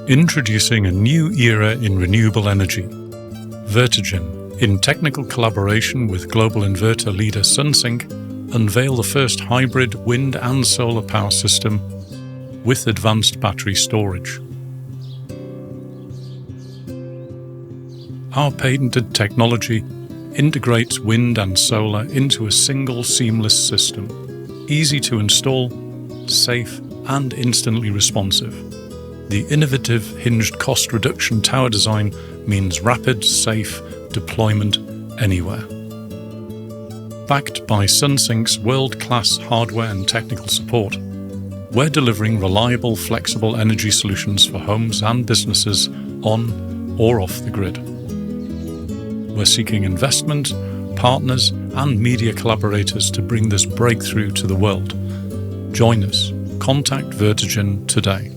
Introducing a new era in renewable energy. Vertogen, in technical collaboration with global inverter leader Sunsynk, unveil the first hybrid wind and solar power system with advanced battery storage. Our patented technology integrates wind and solar into a single seamless system, easy to install, safe, and instantly responsive. The innovative hinged cost reduction tower design means rapid, safe deployment anywhere. Backed by Sunsynk's world-class hardware and technical support, we're delivering reliable, flexible energy solutions for homes and businesses on or off the grid. We're seeking investment, partners, and media collaborators to bring this breakthrough to the world. Join us. Contact Vertogen today.